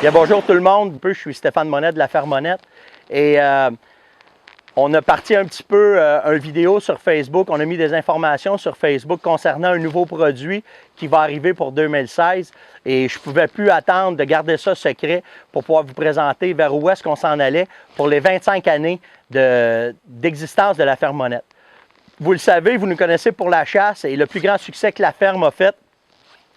Bien, bonjour tout le monde. Je suis Stéphane Monette de la Ferme Monette et on a parti un petit peu une vidéo sur Facebook. On a mis des informations sur Facebook concernant un nouveau produit qui va arriver pour 2016 et je ne pouvais plus attendre de garder ça secret pour pouvoir vous présenter vers où est-ce qu'on s'en allait pour les 25 années d'existence de la Ferme Monette. Vous le savez, vous nous connaissez pour la chasse et le plus grand succès que la ferme a fait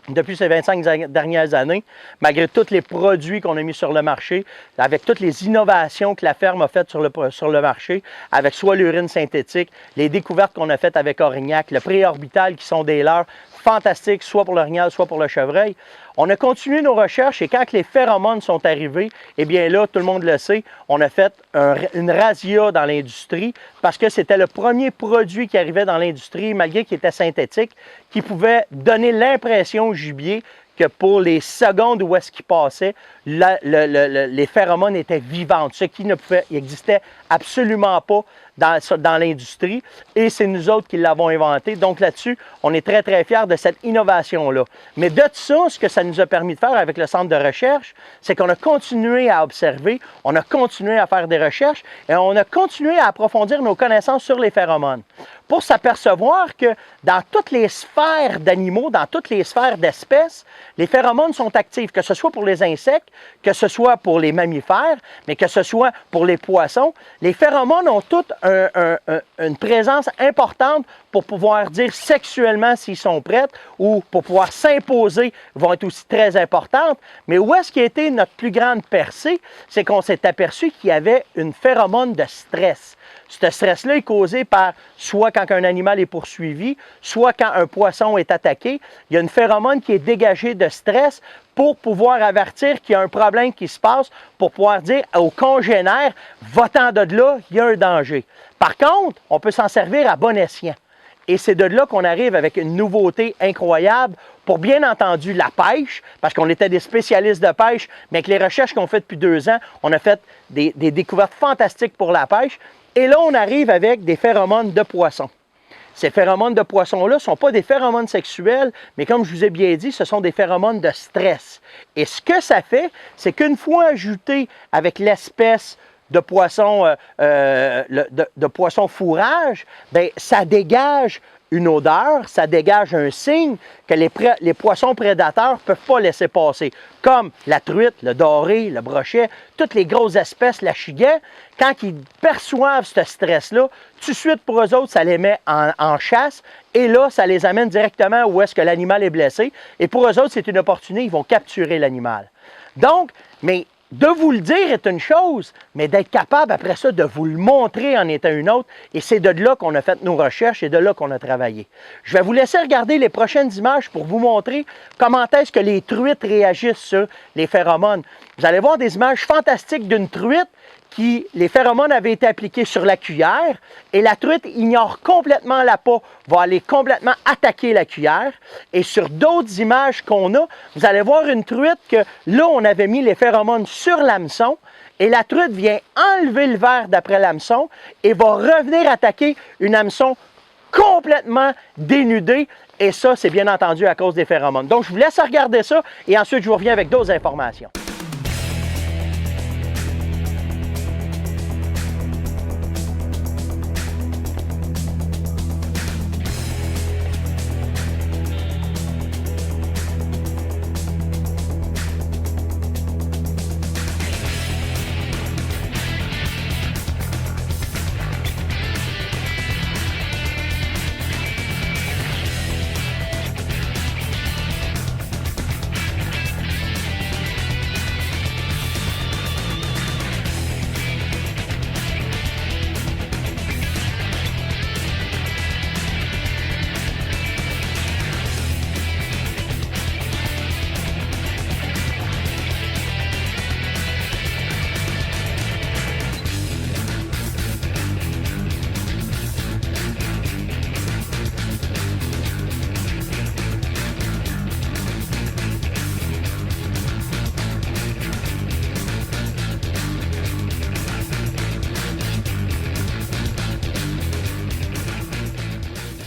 depuis ces 25 dernières années, malgré tous les produits qu'on a mis sur le marché, avec toutes les innovations que la ferme a faites sur le marché, avec soit l'urine synthétique, les découvertes qu'on a faites avec Aurignac, le préorbital qui sont des leurres fantastiques, soit pour l'orignal, soit pour le chevreuil. On a continué nos recherches et quand les phéromones sont arrivés, eh bien là, tout le monde le sait, on a fait une razzia dans l'industrie parce que c'était le premier produit qui arrivait dans l'industrie, malgré qu'il était synthétique, qui pouvait donner l'impression au gibier que pour les secondes où est-ce qu'il passait, les phéromones étaient vivantes, ce qui n'existait absolument pas dans l'industrie, et c'est nous autres qui l'avons inventé. Donc là-dessus, on est très, très fiers de cette innovation-là. Mais de ça, ce que ça nous a permis de faire avec le centre de recherche, c'est qu'on a continué à observer, on a continué à faire des recherches, et on a continué à approfondir nos connaissances sur les phéromones, pour s'apercevoir que dans toutes les sphères d'animaux, dans toutes les sphères d'espèces, les phéromones sont actifs, que ce soit pour les insectes, que ce soit pour les mammifères, mais que ce soit pour les poissons. Les phéromones ont toutes une présence importante pour pouvoir dire sexuellement s'ils sont prêts ou pour pouvoir s'imposer vont être aussi très importantes. Mais où est-ce qui a été notre plus grande percée? C'est qu'on s'est aperçu qu'il y avait une phéromone de stress. Ce stress-là est causé par soit quand un animal est poursuivi, soit quand un poisson est attaqué. Il y a une phéromone qui est dégagée de stress pour pouvoir avertir qu'il y a un problème qui se passe, pour pouvoir dire aux congénères, va-t'en de là, il y a un danger. Par contre, on peut s'en servir à bon escient. Et c'est de là qu'on arrive avec une nouveauté incroyable pour, bien entendu, la pêche, parce qu'on était des spécialistes de pêche, mais avec les recherches qu'on fait depuis 2 ans, on a fait des découvertes fantastiques pour la pêche. Et là, on arrive avec des phéromones de poisson. Ces phéromones de poisson-là ne sont pas des phéromones sexuels, mais comme je vous ai bien dit, ce sont des phéromones de stress. Et ce que ça fait, c'est qu'une fois ajouté avec l'espèce de poisson, de poisson fourrage, bien, ça dégage une odeur, ça dégage un signe que les poissons prédateurs ne peuvent pas laisser passer, comme la truite, le doré, le brochet, toutes les grosses espèces, la chigan. Quand ils perçoivent ce stress-là, tout de suite pour eux autres, ça les met en chasse et là, ça les amène directement où est-ce que l'animal est blessé. Et pour eux autres, c'est une opportunité, ils vont capturer l'animal. Donc, mais de vous le dire est une chose, mais d'être capable après ça de vous le montrer en étant une autre, et c'est de là qu'on a fait nos recherches et de là qu'on a travaillé. Je vais vous laisser regarder les prochaines images pour vous montrer comment est-ce que les truites réagissent sur les phéromones. Vous allez voir des images fantastiques d'une truite qui, les phéromones avaient été appliqués sur la cuillère et la truite ignore complètement la peau, va aller complètement attaquer la cuillère. Et sur d'autres images qu'on a, vous allez voir une truite que là, on avait mis les phéromones sur l'hameçon et la truite vient enlever le verre d'après l'hameçon et va revenir attaquer une hameçon complètement dénudée. Et ça, c'est bien entendu à cause des phéromones. Donc, je vous laisse regarder ça et ensuite, je vous reviens avec d'autres informations.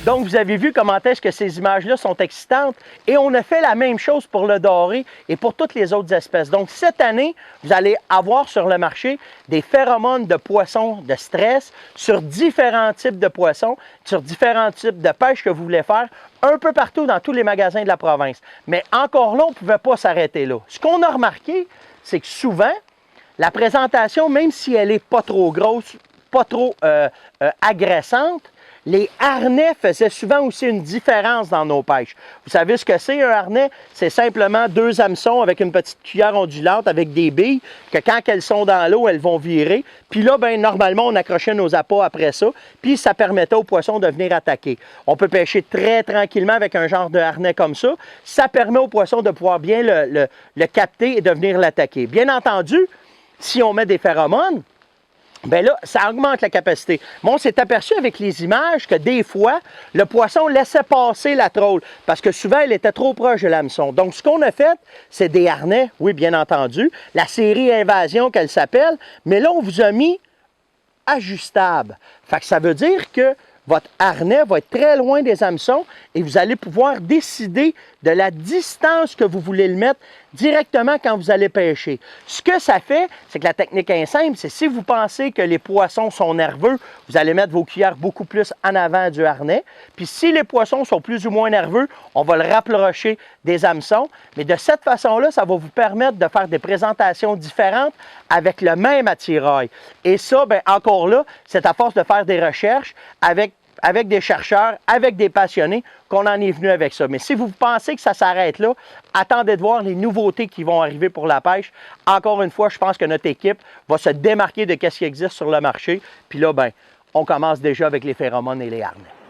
Donc, vous avez vu comment est-ce que ces images-là sont excitantes. Et on a fait la même chose pour le doré et pour toutes les autres espèces. Donc, cette année, vous allez avoir sur le marché des phéromones de poissons de stress sur différents types de poissons, sur différents types de pêche que vous voulez faire, un peu partout dans tous les magasins de la province. Mais encore là, on ne pouvait pas s'arrêter là. Ce qu'on a remarqué, c'est que souvent, la présentation, même si elle n'est pas trop grosse, pas trop agressante, les harnais faisaient souvent aussi une différence dans nos pêches. Vous savez ce que c'est un harnais? C'est simplement deux hameçons avec une petite cuillère ondulante avec des billes que quand elles sont dans l'eau, elles vont virer. Puis là, ben, normalement, on accrochait nos appâts après ça, puis ça permettait aux poissons de venir attaquer. On peut pêcher très tranquillement avec un genre de harnais comme ça. Ça permet aux poissons de pouvoir bien le capter et de venir l'attaquer. Bien entendu, si on met des phéromones, bien là, ça augmente la capacité. Mais on s'est aperçu avec les images que des fois, le poisson laissait passer la trôle parce que souvent, elle était trop proche de l'hameçon. Donc, ce qu'on a fait, c'est des harnais, oui, bien entendu, la série Invasion qu'elle s'appelle, mais là, on vous a mis ajustable. Fait que ça veut dire que votre harnais va être très loin des hameçons et vous allez pouvoir décider de la distance que vous voulez le mettre directement quand vous allez pêcher. Ce que ça fait, c'est que la technique est simple, c'est si vous pensez que les poissons sont nerveux, vous allez mettre vos cuillères beaucoup plus en avant du harnais. Puis si les poissons sont plus ou moins nerveux, on va le rapprocher des hameçons. Mais de cette façon-là, ça va vous permettre de faire des présentations différentes avec le même attirail. Et ça, bien, encore là, c'est à force de faire des recherches avec des chercheurs, avec des passionnés, qu'on en est venu avec ça. Mais si vous pensez que ça s'arrête là, attendez de voir les nouveautés qui vont arriver pour la pêche. Encore une fois, je pense que notre équipe va se démarquer de ce qui existe sur le marché. Puis là, ben, on commence déjà avec les phéromones et les harnais.